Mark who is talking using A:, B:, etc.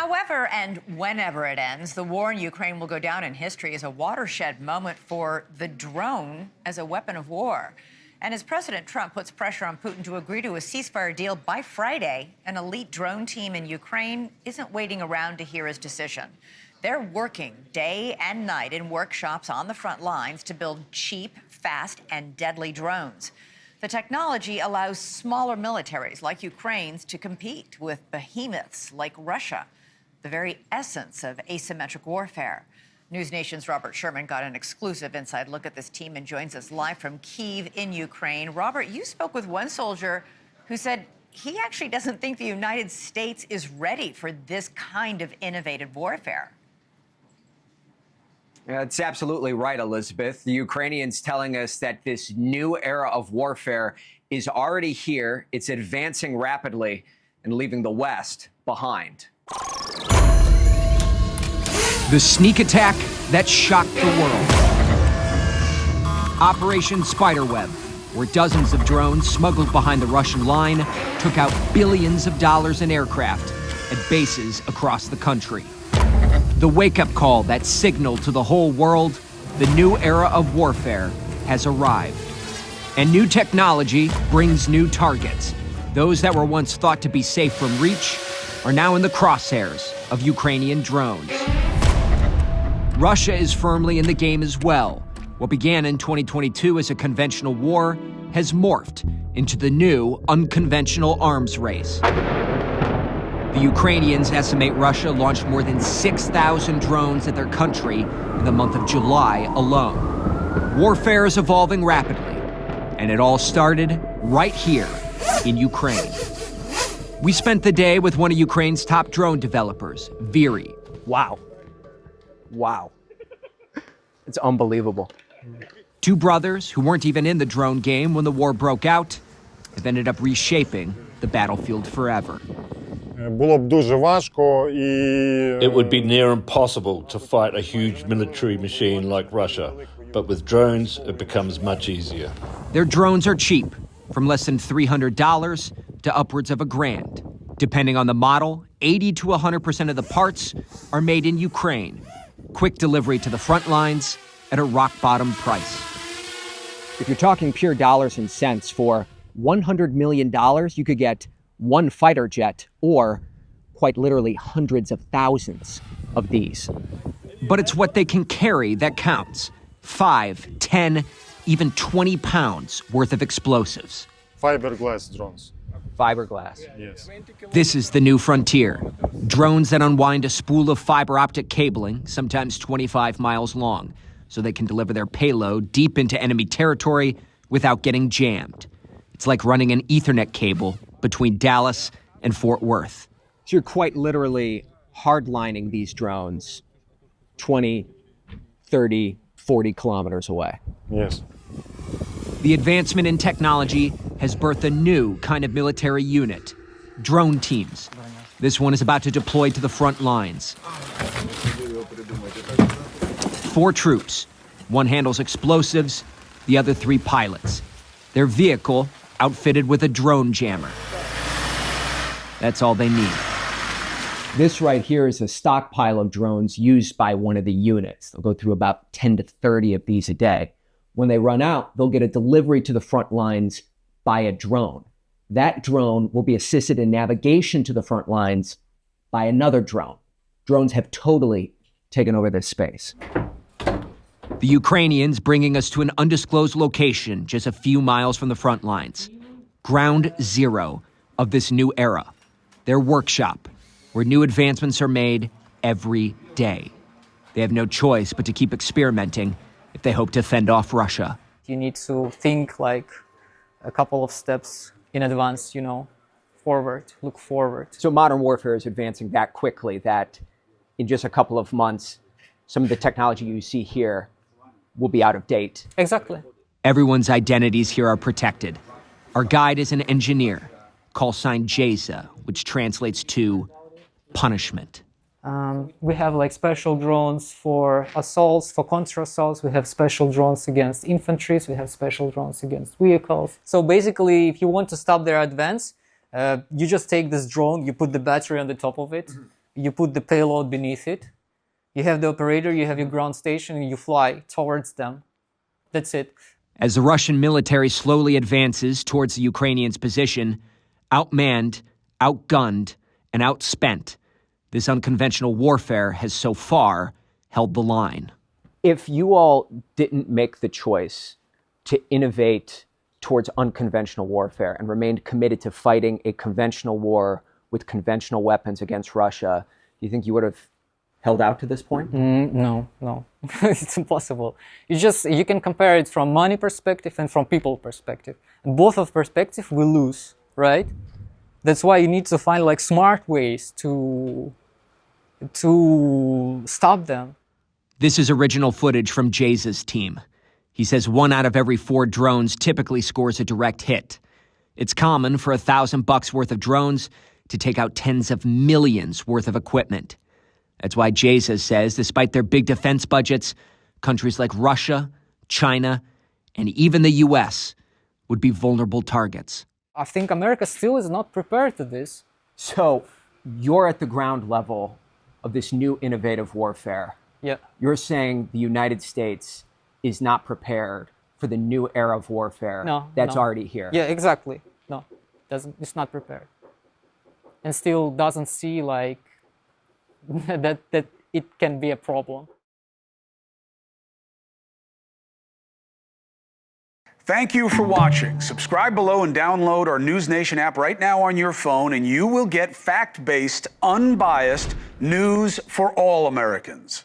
A: However, and whenever it ends, the war in Ukraine will go down in history as a watershed moment for the drone as a weapon of war. And as President Trump puts pressure on Putin to agree to a ceasefire deal by Friday, an elite drone team in Ukraine isn't waiting around to hear his decision. They're working day and night in workshops on the front lines to build cheap, fast, and deadly drones. The technology allows smaller militaries like Ukraine's to compete with behemoths like Russia, the very essence of asymmetric warfare. NewsNation's Robert Sherman got an exclusive inside look at this team and joins us live from Kyiv in Ukraine. Robert, you spoke with one soldier who said he actually doesn't think the United States is ready for this kind of innovative warfare.
B: That's absolutely right, Elizabeth. The Ukrainians telling us that this new era of warfare is already here. It's advancing rapidly and leaving the West behind.
C: The sneak attack that shocked the world. Operation Spiderweb, where dozens of drones smuggled behind the Russian line took out billions of dollars in aircraft at bases across the country. The wake-up call that signaled to the whole world the new era of warfare has arrived. And new technology brings new targets. Those that were once thought to be safe from reach are now in the crosshairs of Ukrainian drones. Russia is firmly in the game as well. What began in 2022 as a conventional war has morphed into the new unconventional arms race. The Ukrainians estimate Russia launched more than 6,000 drones at their country in the month of July alone. Warfare is evolving rapidly, and it all started right here in Ukraine. We spent the day with one of Ukraine's top drone developers, Viri.
D: Wow. It's unbelievable.
C: Two brothers who weren't even in the drone game when the war broke out have ended up reshaping the battlefield forever.
E: It would be near impossible to fight a huge military machine like Russia, but with drones, it becomes much easier.
C: Their drones are cheap, from less than $300 to upwards of $1,000. Depending on the model, 80 to 100% of the parts are made in Ukraine. Quick delivery to the front lines at a rock-bottom price.
D: If you're talking pure dollars and cents, for $100 million, you could get one fighter jet or, quite literally, hundreds of thousands of these.
C: But it's what they can carry that counts. 5, 10, even 20 pounds worth of explosives.
F: Fiberglass drones.
D: Fiberglass.
F: Yes.
C: This is the new frontier. Drones that unwind a spool of fiber optic cabling, sometimes 25 miles long, so they can deliver their payload deep into enemy territory without getting jammed. It's like running an Ethernet cable between Dallas and Fort Worth.
D: So you're quite literally hardlining these drones 20, 30, 40 kilometers away.
F: Yes.
C: The advancement in technology has birthed a new kind of military unit, drone teams. This one is about to deploy to the front lines. 4 troops. One handles explosives, the other 3 pilots. Their vehicle outfitted with a drone jammer. That's all they need.
D: This right here is a stockpile of drones used by one of the units. They'll go through about 10 to 30 of these a day. When they run out, they'll get a delivery to the front lines by a drone. That drone will be assisted in navigation to the front lines by another drone. Drones have totally taken over this space.
C: The Ukrainians bringing us to an undisclosed location just a few miles from the front lines. Ground zero of this new era. Their workshop, where new advancements are made every day. They have no choice but to keep experimenting if they hope to fend off Russia.
G: You need to think like a couple of steps in advance, forward, look forward.
D: So modern warfare is advancing that quickly that in just a couple of months, some of the technology you see here will be out of date.
G: Exactly.
C: Everyone's identities here are protected. Our guide is an engineer, call sign JASA, which translates to punishment.
G: We have special drones for assaults, for counter-assaults. We have special drones against infantry. We have special drones against vehicles. So basically, if you want to stop their advance, you just take this drone, you put the battery on the top of it, you put the payload beneath it, you have the operator, you have your ground station, and you fly towards them. That's it.
C: As the Russian military slowly advances towards the Ukrainians' position, outmanned, outgunned, and outspent, this unconventional warfare has so far held the line.
D: If you all didn't make the choice to innovate towards unconventional warfare and remained committed to fighting a conventional war with conventional weapons against Russia, do you think you would have held out to this point?
G: No. It's impossible. You can compare it from money perspective and from people perspective. And both of perspective we lose, right? That's why you need to find like smart ways to stop them.
C: This is original footage from Jay's team. He says 1 out of every 4 drones typically scores a direct hit. It's common for $1,000 worth of drones to take out tens of millions worth of equipment. That's why Jay's says, despite their big defense budgets, countries like Russia, China, and even the U.S. would be vulnerable targets.
G: I think America still is not prepared to this.
D: So you're at the ground level of this new innovative warfare.
G: Yeah.
D: You're saying the United States is not prepared for the new era of warfare that's already here.
G: Yeah, exactly. No, it's not prepared. And still doesn't see like that it can be a problem.
F: Thank you for watching. Subscribe below and download our NewsNation app right now on your phone, and you will get fact-based, unbiased news for all Americans.